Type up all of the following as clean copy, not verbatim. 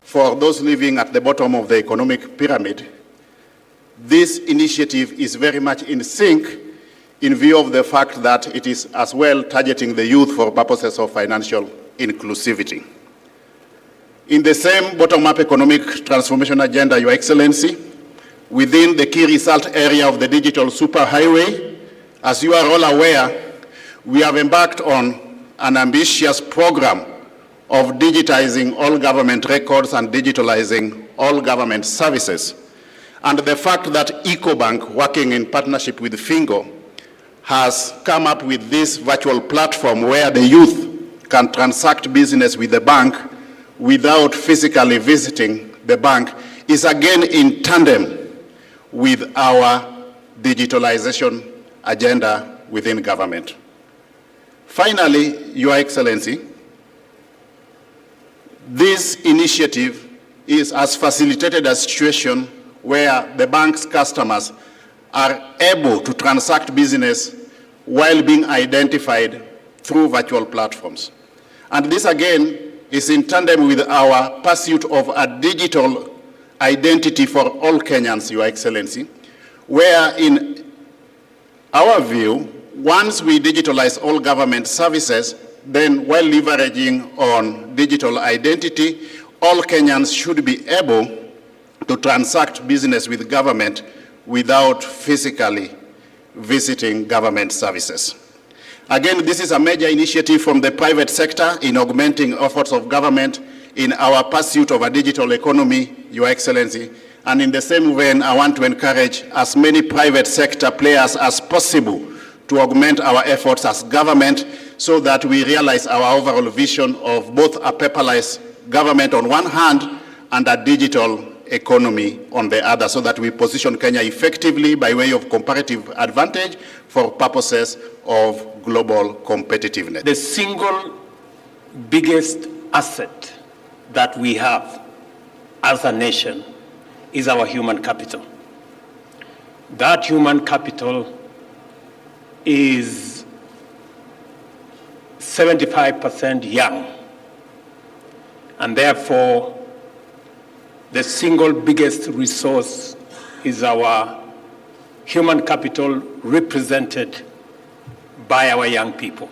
For those living at the bottom of the economic pyramid, this initiative is very much in sync in view of the fact that it is as well targeting the youth for purposes of financial inclusivity. In the same bottom-up economic transformation agenda, Your Excellency, within the key result area of the digital superhighway, as you are all aware, we have embarked on an ambitious program of digitizing all government records and digitalizing all government services. And the fact that EcoBank, working in partnership with Fingo, has come up with this virtual platform where the youth can transact business with the bank without physically visiting the bank is again in tandem with our digitalization agenda within government. Finally, Your Excellency, this initiative has facilitated a situation where the bank's customers are able to transact business while being identified through virtual platforms. And this again is in tandem with our pursuit of a digital identity for all Kenyans, Your Excellency, where in our view, once we digitalize all government services, then while leveraging on digital identity, all Kenyans should be able to transact business with government without physically visiting government services. Again, this is a major initiative from the private sector in augmenting efforts of government in our pursuit of a digital economy, Your Excellency. And in the same vein, I want to encourage as many private sector players as possible to augment our efforts as government so that we realize our overall vision of both a paperless government on one hand and a digital economy on the other, so that we position Kenya effectively by way of comparative advantage for purposes of global competitiveness. The single biggest asset that we have as a nation is our human capital. That human capital is 75% young, and therefore the single biggest resource is our human capital represented by our young people.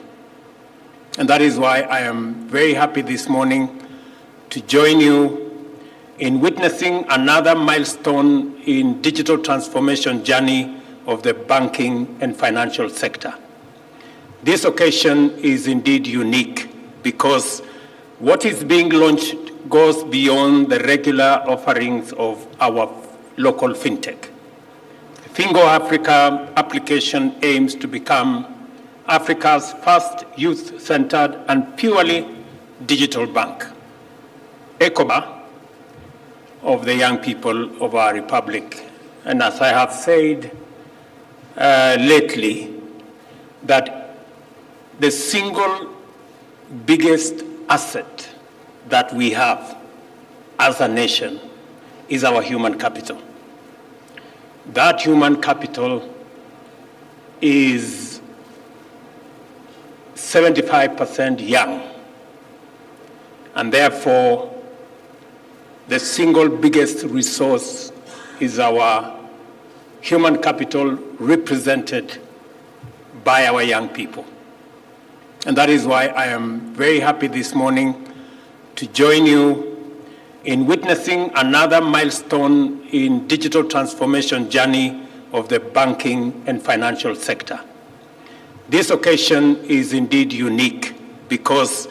And that is why I am very happy this morning to join you in witnessing another milestone in digital transformation journey of the banking and financial sector. This occasion is indeed unique because what is being launched goes beyond the regular offerings of our local fintech. Fingo Africa application aims to become Africa's first youth-centered and purely digital bank, EcoBank of the young people of our republic. And as I have said lately, that the single biggest asset that we have as a nation is our human capital. That human capital is 75% young, and therefore the single biggest resource is our human capital represented by our young people. And that is why I am very happy this morning to join you in witnessing another milestone in digital transformation journey of the banking and financial sector. This occasion is indeed unique because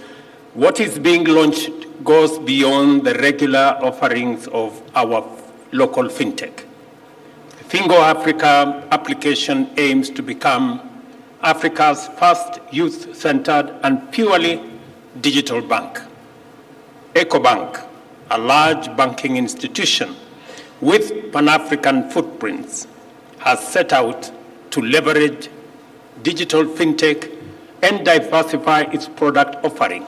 what is being launched goes beyond the regular offerings of our local fintech. The Fingo Africa application aims to become Africa's first youth-centered and purely digital bank. EcoBank, a large banking institution with Pan-African footprints, has set out to leverage digital fintech and diversify its product offering,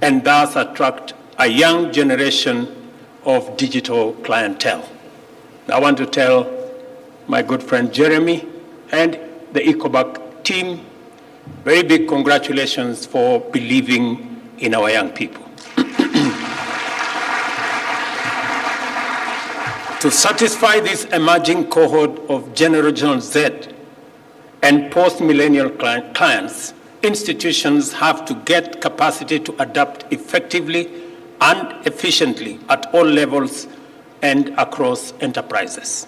and thus attract a young generation of digital clientele. I want to tell my good friend Jeremy and the EcoBank team Very big congratulations for believing in our young people. To satisfy this emerging cohort of Generation Z and post-millennial clients, institutions have to get capacity to adapt effectively and efficiently at all levels and across enterprises.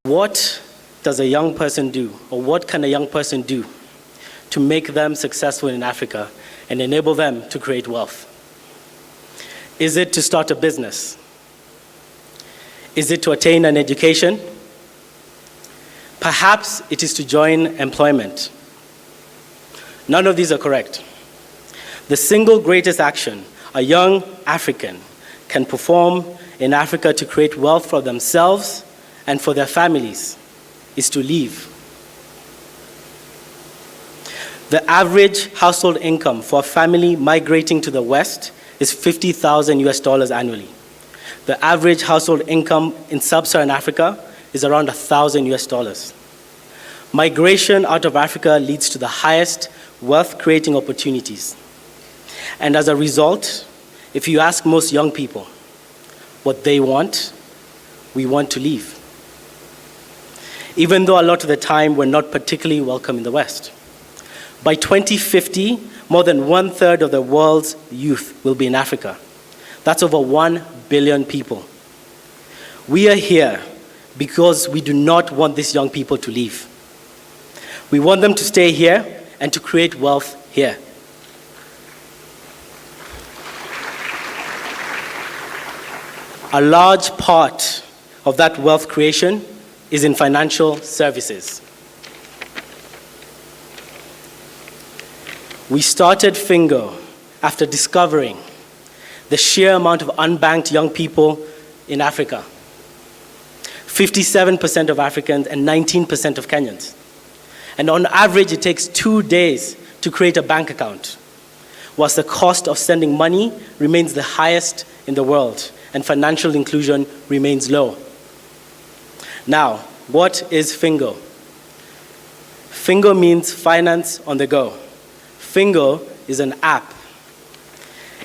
What does a young person do, or what can a young person do to make them successful in Africa and enable them to create wealth? Is it to start a business? Is it to attain an education? Perhaps it is to join employment. None of these are correct. The single greatest action a young African can perform in Africa to create wealth for themselves and for their families is to leave. The average household income for a family migrating to the West is $50,000 annually. The average household income in sub-Saharan Africa is around $1,000. Migration out of Africa leads to the highest wealth-creating opportunities. And as a result, if you ask most young people what they want, we want to leave. Even though a lot of the time we're not particularly welcome in the West. By 2050, more than 1/3 of the world's youth will be in Africa. That's over 1 billion people. We are here because we do not want these young people to leave. We want them to stay here and to create wealth here. A large part of that wealth creation is in financial services. We started Fingo after discovering the sheer amount of unbanked young people in Africa. 57% of Africans and 19% of Kenyans. And on average, it takes 2 days to create a bank account, whilst the cost of sending money remains the highest in the world and financial inclusion remains low. Now, what is Fingo? Fingo means finance on the go. Fingo is an app.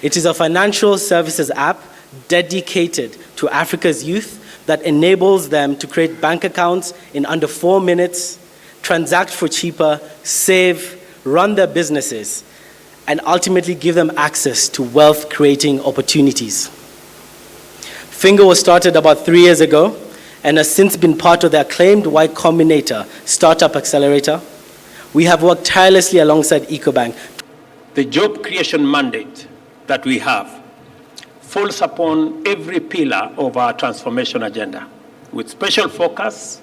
It is a financial services app dedicated to Africa's youth that enables them to create bank accounts in under 4 minutes, transact for cheaper, save, run their businesses, and ultimately give them access to wealth-creating opportunities. Fingo was started about 3 years ago and has since been part of the acclaimed Y Combinator Startup Accelerator. We have worked tirelessly alongside EcoBank. The job creation mandate that we have falls upon every pillar of our transformation agenda, with special focus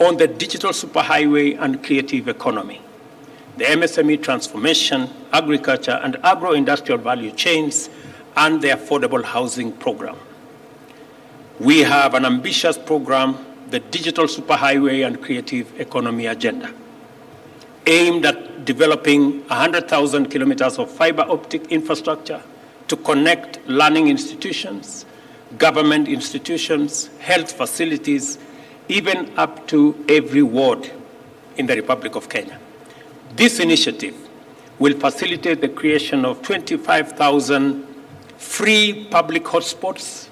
on the digital superhighway and creative economy, the MSME transformation, agriculture and agro-industrial value chains, and the affordable housing program. We have an ambitious program, the digital superhighway and creative economy agenda, aimed at developing 100,000 kilometers of fiber optic infrastructure to connect learning institutions, government institutions, health facilities, even up to every ward in the Republic of Kenya. This initiative will facilitate the creation of 25,000 free public hotspots,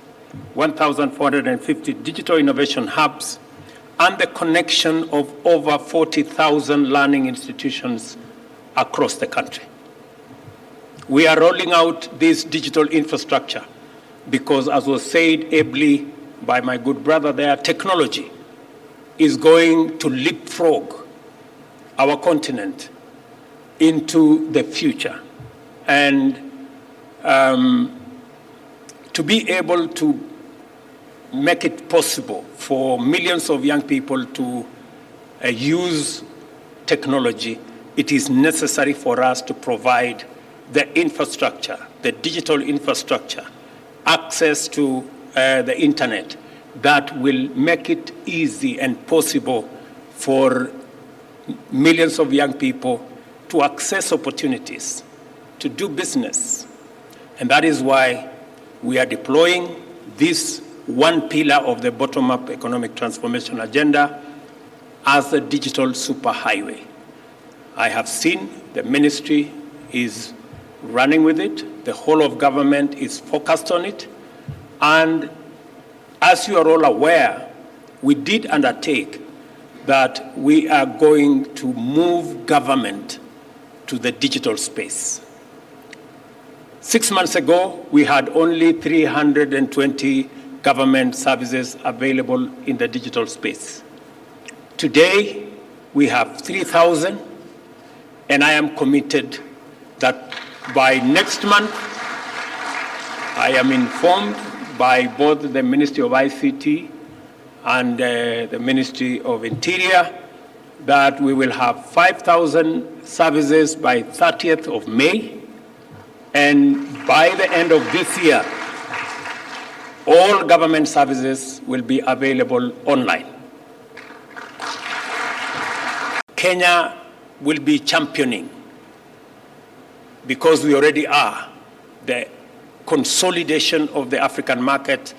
1,450 digital innovation hubs, and the connection of over 40,000 learning institutions across the country. We are rolling out this digital infrastructure because, as was said ably by my good brother there, technology is going to leapfrog our continent into the future. And to be able to make it possible for millions of young people to use technology, it is necessary for us to provide the infrastructure, the digital infrastructure, access to the internet that will make it easy and possible for millions of young people to access opportunities, to do business. And that is why we are deploying this one pillar of the bottom-up economic transformation agenda as the digital superhighway. I have seen the ministry is running with it. The whole of government is focused on it. And as you are all aware, we did undertake that we are going to move government to the digital space. 6 months ago, we had only 320 government services available in the digital space. Today, we have 3,000, and I am committed that by next month, I am informed by both the Ministry of ICT and the Ministry of Interior that we will have 5,000 services by 30th of May, and by the end of this year, all government services will be available online. Kenya will be championing, because we already are, the consolidation of the African market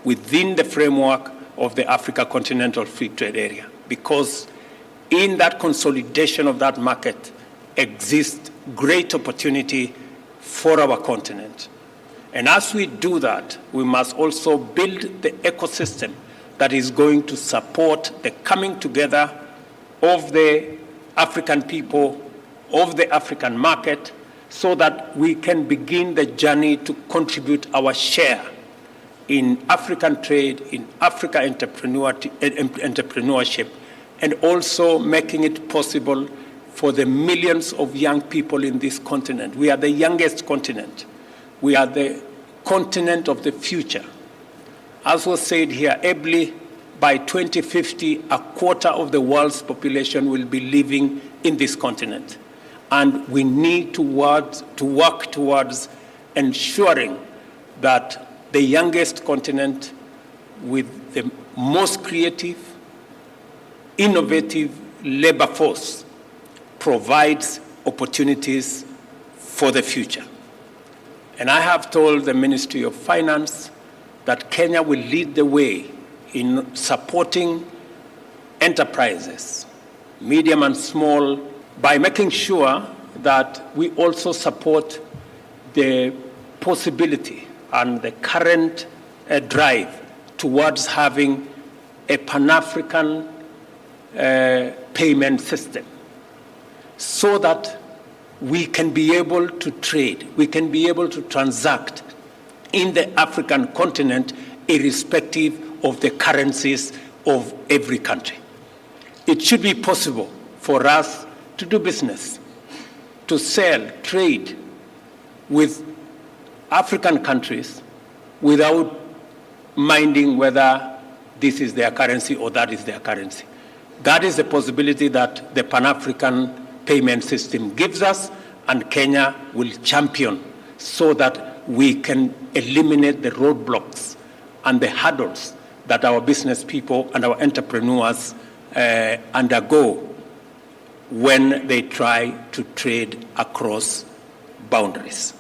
within the framework of the Africa Continental Free Trade Area. Because in that consolidation of that market exists great opportunity for our continent. And as we do that, we must also build the ecosystem that is going to support the coming together of the African people, of the African market, so that we can begin the journey to contribute our share in African trade, in Africa entrepreneurship, and also making it possible for the millions of young people in this continent. We are the youngest continent. We are the continent of the future. As was said here ably, by 2050, a quarter of the world's population will be living in this continent. And we need to work towards ensuring that the youngest continent with the most creative, innovative labor force provides opportunities for the future. And I have told the Ministry of Finance that Kenya will lead the way in supporting enterprises, medium and small, by making sure that we also support the possibility and the current drive towards having a Pan-African payment system, so that we can be able to trade, we can be able to transact in the African continent irrespective of the currencies of every country. It should be possible for us to do business, to sell, trade with African countries without minding whether this is their currency or that is their currency. That is the possibility that the Pan-African payment system gives us, and Kenya will champion so that we can eliminate the roadblocks and the hurdles that our business people and our entrepreneurs undergo when they try to trade across boundaries.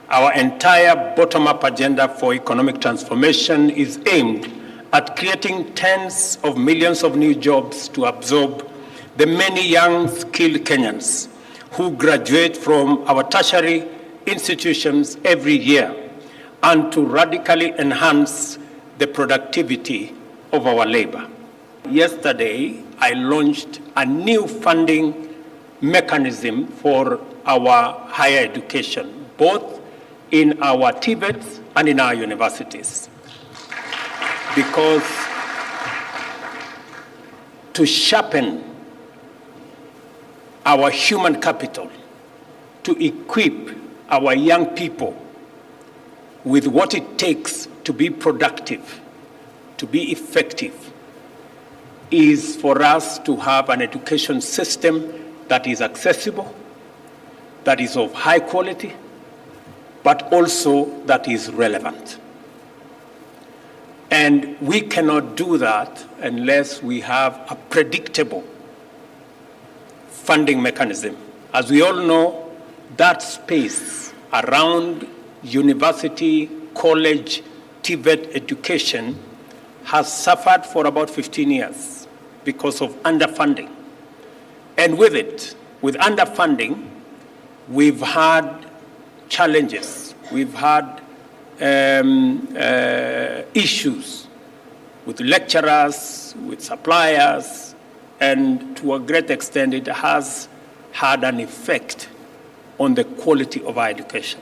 Our entire bottom-up agenda for economic transformation is aimed at creating tens of millions of new jobs to absorb the many young, skilled Kenyans who graduate from our tertiary institutions every year, and to radically enhance the productivity of our labor. Yesterday, I launched a new funding mechanism for our higher education, both in our TVETs and in our universities. Because to sharpen our human capital, to equip our young people with what it takes to be productive, to be effective, is for us to have an education system that is accessible, that is of high quality, but also that is relevant. And we cannot do that unless we have a predictable funding mechanism. As we all know, that space around university, college, TVET education has suffered for about 15 years because of underfunding. And with it, with underfunding, we've had challenges. We've had issues with lecturers, with suppliers, and to a great extent, it has had an effect on the quality of our education.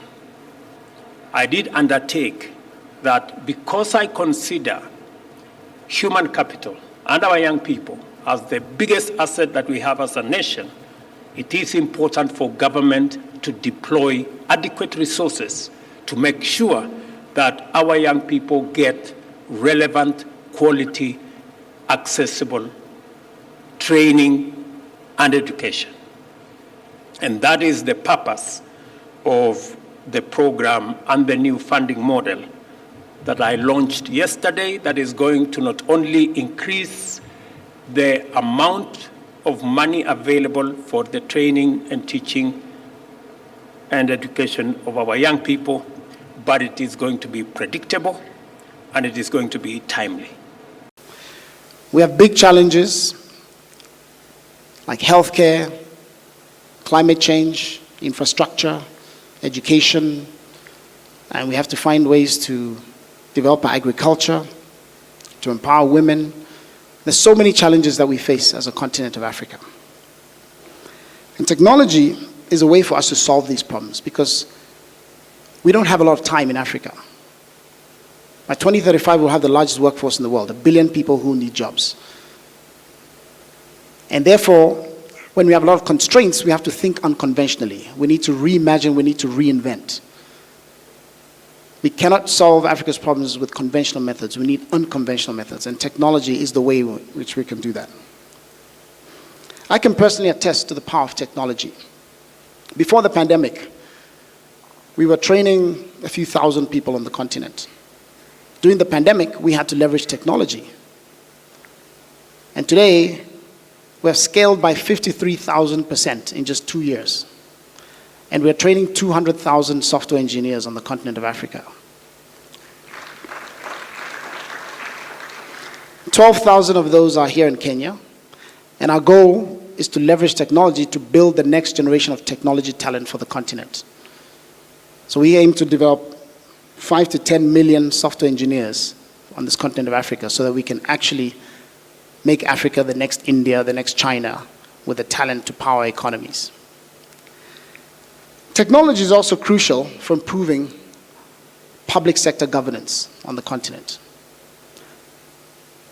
I did undertake that because I consider human capital and our young people as the biggest asset that we have as a nation, it is important for government to deploy adequate resources to make sure that our young people get relevant, quality, accessible training and education. And that is the purpose of the program and the new funding model that I launched yesterday, that is going to not only increase the amount of money available for the training and teaching and education of our young people, but it is going to be predictable and it is going to be timely. We have big challenges like healthcare, climate change, infrastructure, education, and we have to find ways to develop our agriculture, to empower women. There's so many challenges that we face as a continent of Africa. And technology is a way for us to solve these problems because we don't have a lot of time in Africa. By 2035, we'll have the largest workforce in the world, 1 billion people who need jobs. And therefore, when we have a lot of constraints, we have to think unconventionally. We need to reimagine, we need to reinvent. We cannot solve Africa's problems with conventional methods. We need unconventional methods, and technology is the way in which we can do that. I can personally attest to the power of technology. Before the pandemic, we were training a few thousand people on the continent. During the pandemic, we had to leverage technology. And today, we have scaled by 53,000% in just 2 years. And we're training 200,000 software engineers on the continent of Africa. 12,000 of those are here in Kenya. And our goal is to leverage technology to build the next generation of technology talent for the continent. So we aim to develop 5 to 10 million software engineers on this continent of Africa so that we can actually make Africa the next India, the next China, with the talent to power economies. Technology is also crucial for improving public sector governance on the continent.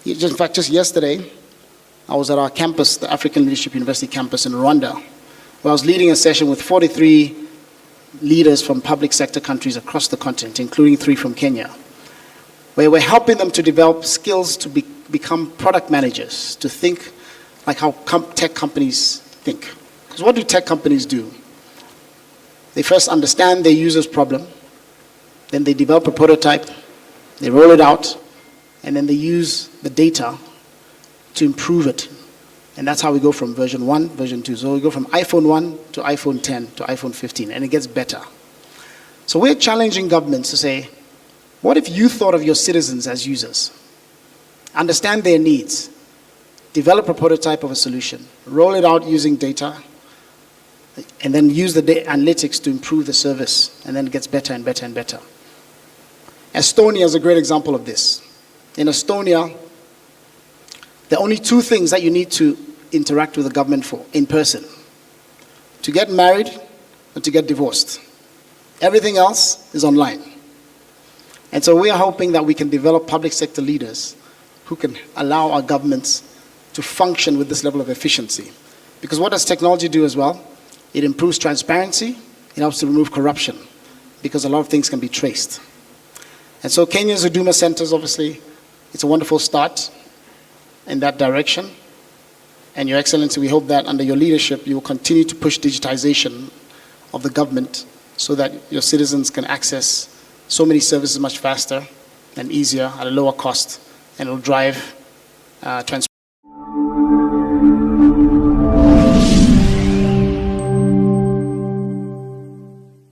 In fact, just yesterday, I was at our campus, the African Leadership University campus in Rwanda, where I was leading a session with 43 leaders from public sector countries across the continent, including 3 from Kenya, where we're helping them to develop skills to become product managers, to think like how tech companies think. Because what do tech companies do? They first understand their user's problem, then they develop a prototype, they roll it out, and then they use the data to improve it. And that's how we go from version 1, version 2. So we go from iPhone 1 to iPhone 10 to iPhone 15, and it gets better. So we're challenging governments to say, what if you thought of your citizens as users? Understand their needs, develop a prototype of a solution, roll it out using data, and then use the analytics to improve the service, and then it gets better and better and better. Estonia is a great example of this. In Estonia, there are only 2 things that you need to interact with the government for in person: to get married and to get divorced. Everything else is online. And so we are hoping that we can develop public sector leaders who can allow our governments to function with this level of efficiency. Because what does technology do as well? It improves transparency, it helps to remove corruption, because a lot of things can be traced. And so Kenya's Huduma centers, obviously, it's a wonderful start in that direction. And Your Excellency, we hope that under your leadership, you will continue to push digitization of the government so that your citizens can access so many services much faster and easier at a lower cost, and it will drive transparency.